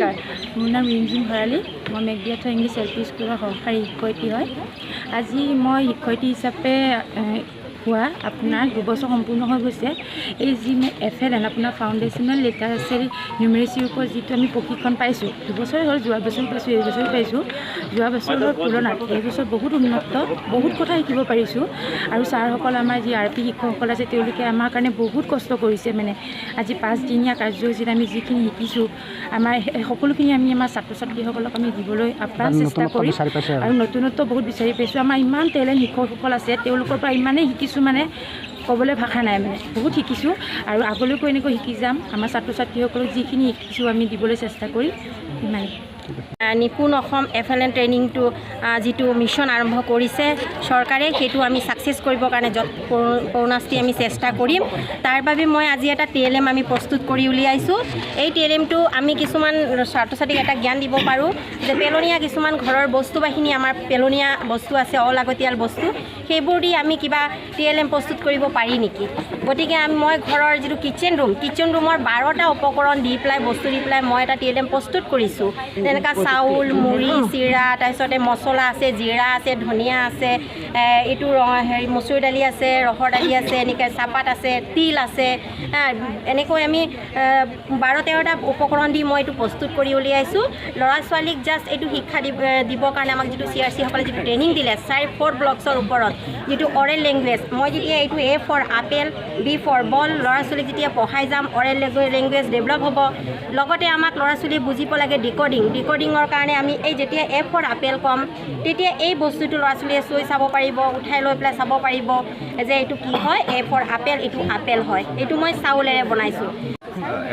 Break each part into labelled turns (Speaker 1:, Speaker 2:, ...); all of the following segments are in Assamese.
Speaker 1: নমস্কাৰ, মোৰ নাম ৰিঞ্জিম ভৰালী। মই মেঘদিয়াথা ইংলিছ এল পি স্কুলৰ সহকাৰী শিক্ষয়িত্ৰী হয়। আজি মই শিক্ষয়িত্ৰী হিচাপে হোৱা আপোনাৰ 2 বছৰ সম্পূৰ্ণ হৈ গৈছে। এই যি FLN আপোনাৰ ফাউণ্ডেশ্যনেল লিটাৰেচাৰী নিউমেৰেচিৰ ওপৰত যিটো আমি প্ৰশিক্ষণ পাইছোঁ, 2 বছৰে হ'ল, যোৱা বছৰো পাইছোঁ, এই বছৰো পাইছোঁ। যোৱা বছৰৰ তুলনাত এই বছৰ বহুত উন্নত, বহুত কথা শিকিব পাৰিছোঁ। আৰু ছাৰসকল আমাৰ যি RP শিক্ষকসকল আছে, তেওঁলোকে আমাৰ কাৰণে বহুত কষ্ট কৰিছে। মানে আজি 5 দিনীয়া কাৰ্যসূচীত আমি যিখিনি শিকিছোঁ, আমাৰ সকলোখিনি আমি আমাৰ ছাত্ৰ ছাত্ৰীসকলক আমি দিবলৈ আপ্ৰাণ চেষ্টা কৰি আৰু নতুনত্ব বহুত বিচাৰি পাইছোঁ। আমাৰ ইমান টেলেণ্ট শিক্ষকসকল আছে, তেওঁলোকৰ পৰা ইমানেই শিকিছোঁ, মানে ক'বলৈ ভাষা নাই। মানে বহুত শিকিছোঁ আৰু আগলৈকো এনেকৈ শিকি যাম। আমাৰ ছাত্ৰ ছাত্ৰীসকলক যিখিনি শিকিছোঁ আমি দিবলৈ চেষ্টা কৰিম। ইমানেই।
Speaker 2: নিপুণ অসম FLN ট্ৰেইনিংটো যিটো মিছন আৰম্ভ কৰিছে চৰকাৰে, সেইটো আমি ছাকচেছ কৰিবৰ কাৰণে পূৰ্ণাস্তি আমি চেষ্টা কৰিম। তাৰ বাবে মই আজি এটা TLM আমি প্ৰস্তুত কৰি উলিয়াইছোঁ। এই TLMটো আমি কিছুমান ছাত্ৰ ছাত্ৰীক এটা জ্ঞান দিব পাৰোঁ যে পেলনীয়া কিছুমান ঘৰৰ বস্তু বাহিনী, আমাৰ পেলনীয়া বস্তু আছে, অলাগতিয়াল বস্তু, সেইবোৰ দি আমি কিবা TLM প্ৰস্তুত কৰিব পাৰি নেকি। গতিকে মই ঘৰৰ যিটো কিটচেন ৰুমৰ 12টা উপকৰণ দি পেলাই, বস্তু দি পেলাই মই এটা TLM প্ৰস্তুত কৰিছোঁ। তেনেকুৱা চাউল, মুড়ি, চিৰা, তাৰপিছতে মছলা আছে, জিৰা আছে, ধনিয়া আছে, এইটো মচুৰ দালি আছে, ৰহৰ দালি আছে, এনেকৈ চাহপাত আছে, তিল আছে। এনেকৈ আমি 12-13টা উপকৰণ দি মই এইটো প্ৰস্তুত কৰি উলিয়াইছোঁ। ল'ৰা ছোৱালীক জাষ্ট এইটো শিক্ষা দিবৰ কাৰণে আমাক যিটো CRC সকলে যিটো ট্ৰেইনিং দিলে 4 ব্লকছৰ ওপৰত, যিটো অৰেল লেংগুৱেজ, মই যেতিয়া এইটো A for apple, B for ball, ল'ৰা ছোৱালীক যেতিয়া পঢ়াই যাম, অৰেল লেংগুৱেজ ডেভেলপ হ'ব। লগতে আমাক ল'ৰা ছোৱালীয়ে বুজিব লাগে ডিকডিঙৰ কাৰণে আমি এই যেতিয়া A ফৰ আপেল ক'ম, তেতিয়া এই বস্তুটো ল'ৰা ছোৱালীয়ে চুই চাব পাৰিব, উঠাই লৈ পেলাই চাব পাৰিব যে এইটো কি হয়, A ফৰ আপেল, এইটো আপেল হয়। এইটো মই চাউলেৰে বনাইছোঁ।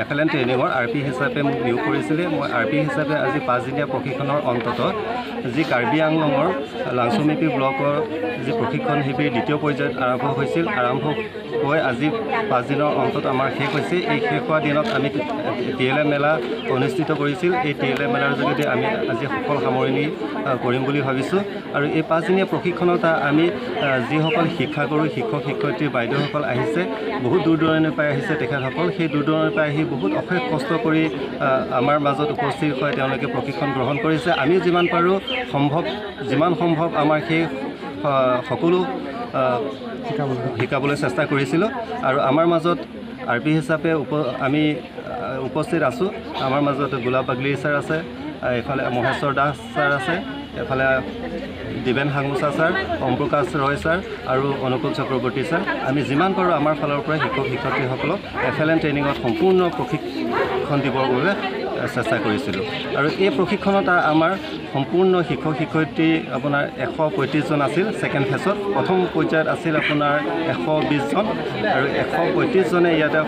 Speaker 3: FLN ট্ৰেইনিঙৰ RP হিচাপে মোক নিয়োগ কৰিছিলে। মই RP হিচাপে আজি 5 দিনীয়া প্ৰশিক্ষণৰ অন্তত যি কাৰ্বি আংলঙৰ লাংচুমিপি ব্লকৰ যি প্ৰশিক্ষণ শিবিৰ 2য় পৰ্যায়ত আৰম্ভ হৈছিল, আৰম্ভ হৈ আজি 5 দিনৰ অন্তত আমাৰ শেষ হৈছে। এই শেষ হোৱা দিনত আমি TLM মেলা অনুষ্ঠিত কৰিছিল। এই TLM মেলাৰ যোগেদি আমি আজি সফল সামৰণি কৰিম বুলি ভাবিছোঁ। আৰু এই 5 দিনীয়া প্ৰশিক্ষণত আমি যিসকল শিক্ষাগুৰু, শিক্ষক শিক্ষয়িত্ৰী বাইদেউসকল আহিছে, বহুত দূৰ দূৰণিৰ পৰা আহিছে তেখেতসকল। সেই দূৰ দূৰণিৰ পৰা আহি বহুত অশেষ কষ্ট কৰি আমাৰ মাজত উপস্থিত হৈ তেওঁলোকে প্ৰশিক্ষণ গ্ৰহণ কৰিছে। আমি যিমান পাৰোঁ যিমান সম্ভৱ আমাৰ সেই সকলো শিকাবলৈ চেষ্টা কৰিছিলোঁ। আৰু আমাৰ মাজত RP হিচাপে আমি উপস্থিত আছোঁ। আমাৰ মাজত গোলাপ বাগলি ছাৰ আছে, এইফালে মহেশ্বৰ দাস ছাৰ আছে, এফালে দিবেন হাংমুচা ছাৰ, ওম প্ৰকাশ ৰয় ছাৰ আৰু অনুকূল চক্ৰৱৰ্তী ছাৰ। আমি যিমান পাৰোঁ আমাৰ ফালৰ পৰা শিক্ষক শিক্ষয়িত্ৰীসকলক FLN ট্ৰেইনিঙত সম্পূৰ্ণ প্ৰশিক্ষণ দিবৰ বাবে চেষ্টা কৰিছিলোঁ। আৰু এই প্ৰশিক্ষণত আমাৰ সম্পূৰ্ণ শিক্ষক শিক্ষয়িত্ৰী আপোনাৰ 135জন আছিল। ছেকেণ্ড ফেজত প্ৰথম পৰ্যায়ত আছিল আপোনাৰ 120জন আৰু 135জনে ইয়াতে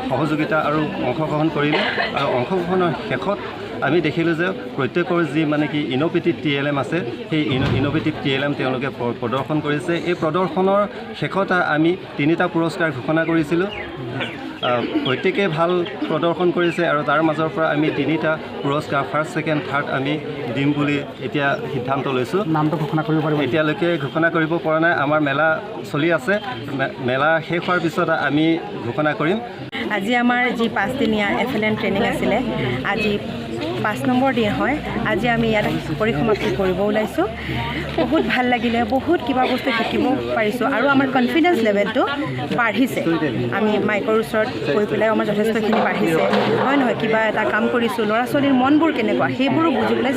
Speaker 3: সহযোগিতা আৰু অংশগ্ৰহণ কৰিলে। আৰু অংশগ্ৰহণৰ শেষত আমি দেখিলোঁ যে প্ৰত্যেকৰ যি মানে কি ইন'ভেটিভ TLM আছে, সেই ইন'ভেটিভ TLM তেওঁলোকে প্ৰদৰ্শন কৰিছে। এই প্ৰদৰ্শনৰ শেষত আমি 3টা পুৰস্কাৰ ঘোষণা কৰিছিলোঁ। প্ৰত্যেকেই ভাল প্ৰদৰ্শন কৰিছে আৰু তাৰ মাজৰ পৰা আমি 3টা পুৰস্কাৰ, ফাৰ্ষ্ট, ছেকেণ্ড, থাৰ্ড আমি দিম বুলি এতিয়া সিদ্ধান্ত লৈছোঁ। নামটো ঘোষণা কৰিব পাৰিব? এতিয়ালৈকে ঘোষণা কৰিব পৰা নাই। আমাৰ মেলা চলি আছে। মেলা শেষ হোৱাৰ পিছত আমি ঘোষণা কৰিম।
Speaker 4: আজি আমাৰ যি 5 দিনীয়া FLN ট্ৰেইনিং আছিলে, আজি 5 নম্বৰ দিন হয়। আজি আমি ইয়াত পৰিসমাপ্তি কৰিব ওলাইছোঁ। বহুত ভাল লাগিলে, বহুত কিবা বস্তু শিকিব পাৰিছোঁ আৰু আমাৰ কনফিডেঞ্চ লেভেলটো বাঢ়িছে। আমি মাইকৰ ওচৰত কৈ পেলাই আমাৰ যথেষ্টখিনি বাঢ়িছে, হয় নহয়? কিবা এটা কাম কৰিছোঁ, ল'ৰা ছোৱালীৰ মনবোৰ কেনেকুৱা সেইবোৰো বুজিবলৈ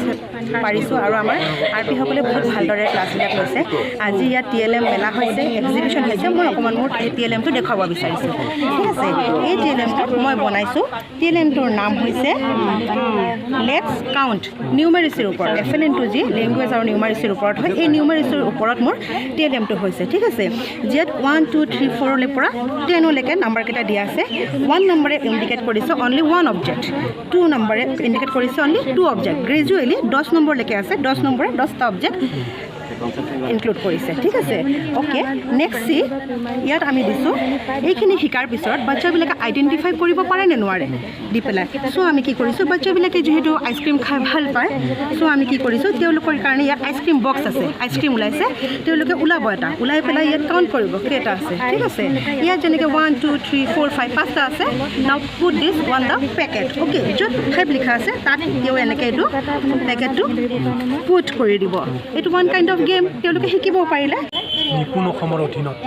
Speaker 4: পাৰিছোঁ। আৰু আমাৰ RP সকলে বহুত ভালদৰে ক্লাছবিলাক লৈছে। আজি ইয়াত TLM মেলা হৈছে, এক্সিবিশ্যন হৈছে। মই অকণমান মোৰ এই TLMটো দেখুৱাব বিচাৰিছোঁ। ঠিক আছে, এই TLMটো মই বনাইছোঁ। TLMটোৰ নাম হৈছে লেটছ কাউণ্ট, নিউমেৰিচিৰ ওপৰত। FLNটো যি লেংগুৱেজ আৰু নিউমেৰিচিৰ ওপৰত হয়, এই নিউমেৰিচিৰ ওপৰত মোৰ TLMটো হৈছে। ঠিক আছে, যিয়াত 1, 2, 3, 4ৰ পৰা 10লৈকে নাম্বাৰকেইটা দিয়া আছে। 1 নম্বৰে ইণ্ডিকেট কৰিছে অনলি 1 অবজেক্ট, 2 নম্বৰে ইণ্ডিকেট কৰিছে অনলি 2 অবজেক্ট। গ্ৰেজুৱেলি 10 নম্বৰলৈকে আছে, 10 নম্বৰে 10টা অবজেক্ট ইনক্লুড কৰিছে ঠিক আছে অ'কে নেক্সট চি ইয়াত আমি দিছোঁ এইখিনি শিকাৰ পিছত বাচ্চাবিলাকে আইডেণ্টিফাই কৰিব পাৰে নে নোৱাৰে দি পেলাই চ' আমি কি কৰিছোঁ বাচ্চাবিলাকে যিহেতু আইচক্ৰীম খাই ভাল পায় চ' আমি কি কৰিছোঁ তেওঁলোকৰ কাৰণে ইয়াত আইচক্ৰীম বক্স আছে আইচক্ৰীম ওলাইছে তেওঁলোকে ওলাব এটা ওলাই পেলাই ইয়াত কাউণ্ট কৰিব কেইটা আছে ঠিক আছে ইয়াত যেনেকৈ 1 2 3 4 5 5টা আছে নাও put this one the packet okay য'ত 5 লিখা আছে তাত তেওঁ এনেকৈ এইটো পেকেটটো পুট কৰি দিব এইটো ওৱান কাইণ্ড অফ গেম তেওঁলোকে শিকিব পাৰিলে
Speaker 5: নিপুণ অসমৰ অধীনত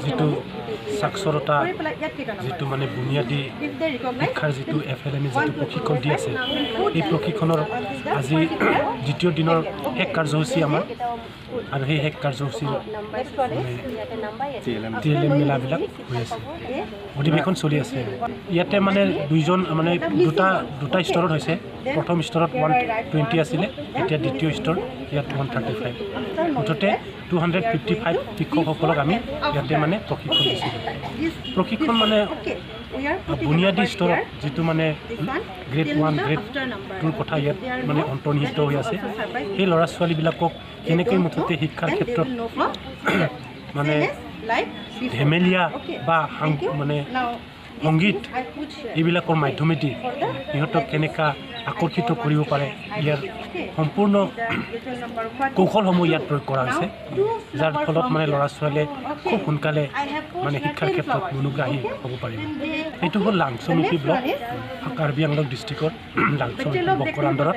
Speaker 5: যিটো সাক্ষৰতা যিটো মানে বুনিয়াদী শিক্ষাৰ যিটো FLM যিটো প্ৰশিক্ষণ দি আছে এই প্ৰশিক্ষণৰ আজি দ্বিতীয় দিনৰ শেষ কাৰ্যসূচী আমাৰ আৰু সেই শেষ কাৰ্যসূচীৰ TLM মেলাবিলাক হৈ আছে অধিৱেশন চলি আছে ইয়াতে মানে দুইজন মানে দুটা স্তৰত হৈছে প্ৰথম স্তৰত 120 আছিলে এতিয়া দ্বিতীয় স্তৰ ইয়াত 135 মুঠতে 255 শিক্ষকসকলক আমি ইয়াতে মানে প্ৰশিক্ষণ দিছিলোঁ প্ৰশিক্ষণ মানে বুনিয়াদী স্তৰত যিটো মানে গ্ৰেড 1 গ্ৰেড 2ৰ কথা ইয়াত মানে অন্তৰ্নিহিত হৈ আছে সেই ল'ৰা ছোৱালীবিলাকক কেনেকৈ মুঠতে শিক্ষাৰ ক্ষেত্ৰত মানে ধেমেলীয়া বা মানে সংগীত এইবিলাকৰ মাধ্যমেদি সিহঁতক কেনেকৈ আকৰ্ষিত কৰিব পাৰে ইয়াৰ সম্পূৰ্ণ কৌশলসমূহ ইয়াত প্ৰয়োগ কৰা হৈছে যাৰ ফলত মানে ল'ৰা ছোৱালীয়ে খুব সোনকালে মানে শিক্ষাৰ ক্ষেত্ৰত মনোগ্ৰাহী হ'ব পাৰিব এইটো হ'ল লাংচমিতি ব্লক কাৰ্বি আংলং ডিষ্ট্ৰিক্টৰ লাংচমিতি ব্লকৰ আণ্ডাৰত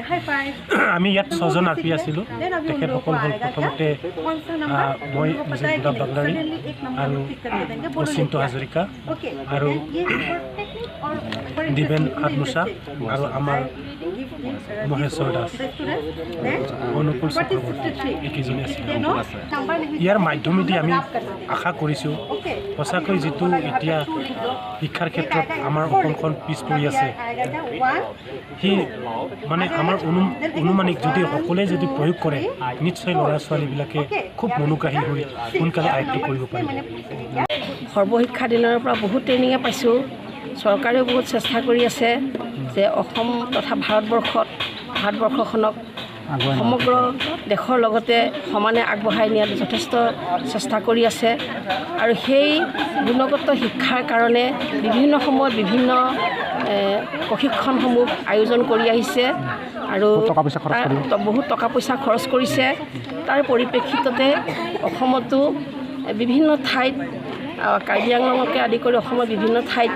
Speaker 5: আমি ইয়াত 6জন RP আছিলোঁ তেখেতসকল হ'ল প্ৰথমতে মই নিজে ৰাদাব বাগলাৰী আৰু অচিন্ত হাজৰিকা আৰু দিবেন আত্মসা আৰু আমাৰ মহেশ্বৰ দাস অনুকূল চক্ৰৱৰ্তী এইকেইজনে আছিল ইয়াৰ মাধ্যমেদি আমি আশা কৰিছোঁ সঁচাকৈ যিটো এতিয়া শিক্ষাৰ ক্ষেত্ৰত আমাৰ অসমখন পিছ পৰি আছে সি মানে আমাৰ অনুমানিক যদি সকলোৱে যদি প্ৰয়োগ কৰে নিশ্চয় ল'ৰা ছোৱালীবিলাকে খুব মনোগ্ৰাহী হৈ সোনকালে আয়ত্ব কৰিব পাৰিব
Speaker 2: সৰ্বশিক্ষা দিনৰ পৰা বহুত ট্ৰেইনিঙে পাইছোঁ চৰকাৰেও বহুত চেষ্টা কৰি আছে যে অসম তথা ভাৰতবৰ্ষখনক সমগ্ৰ দেশৰ লগতে সমানে আগবঢ়াই নিয়াত যথেষ্ট চেষ্টা কৰি আছে আৰু সেই গুণগত শিক্ষাৰ কাৰণে বিভিন্ন সময়ত বিভিন্ন প্ৰশিক্ষণসমূহ আয়োজন কৰি আহিছে আৰু বহুত টকা পইচা খৰচ কৰিছে তাৰ পৰিপ্ৰেক্ষিততে অসমতো বিভিন্ন ঠাইত কাৰ্বি আংলঙকে আদি কৰি অসমৰ বিভিন্ন ঠাইত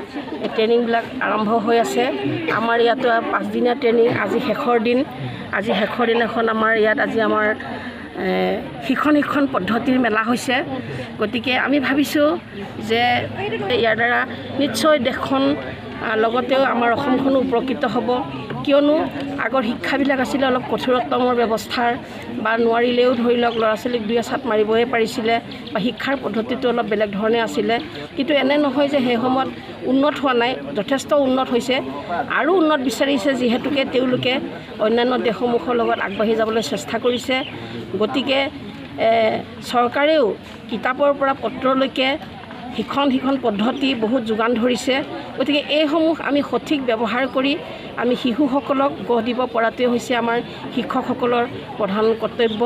Speaker 2: ট্ৰেইনিংবিলাক আৰম্ভ হৈ আছে আমাৰ ইয়াতো 5 দিনীয়া ট্ৰেইনিং আজি শেষৰ দিন দিনাখন আমাৰ ইয়াত আজি আমাৰ শিক্ষণ পদ্ধতিৰ মেলা হৈছে গতিকে আমি ভাবিছোঁ যে ইয়াৰ দ্বাৰা নিশ্চয় দেশখন লগতেও আমাৰ অসমখনো উপকৃত হ'ব কিয়নো আগৰ শিক্ষাবিলাক আছিলে অলপ কঠোৰতমৰ ব্যৱস্থাৰ বা নোৱাৰিলেও ধৰি লওক ল'ৰা ছোৱালীক 2 এচাট মাৰিবহে পাৰিছিলে বা শিক্ষাৰ পদ্ধতিটো অলপ বেলেগ ধৰণে আছিলে কিন্তু এনে নহয় যে সেই সময়ত উন্নত হোৱা নাই যথেষ্ট উন্নত হৈছে আৰু উন্নত বিচাৰিছে যিহেতুকে তেওঁলোকে অন্যান্য দেশসমূহৰ লগত আগবাঢ়ি যাবলৈ চেষ্টা কৰিছে গতিকে চৰকাৰেও কিতাপৰ পৰা পত্ৰলৈকে শিক্ষণ পদ্ধতি বহুত যোগান ধৰিছে গতিকে এইসমূহ আমি সঠিক ব্যৱহাৰ কৰি আমি শিশুসকলক গঢ় দিব পৰাটোৱে হৈছে আমাৰ শিক্ষকসকলৰ প্ৰধান কৰ্তব্য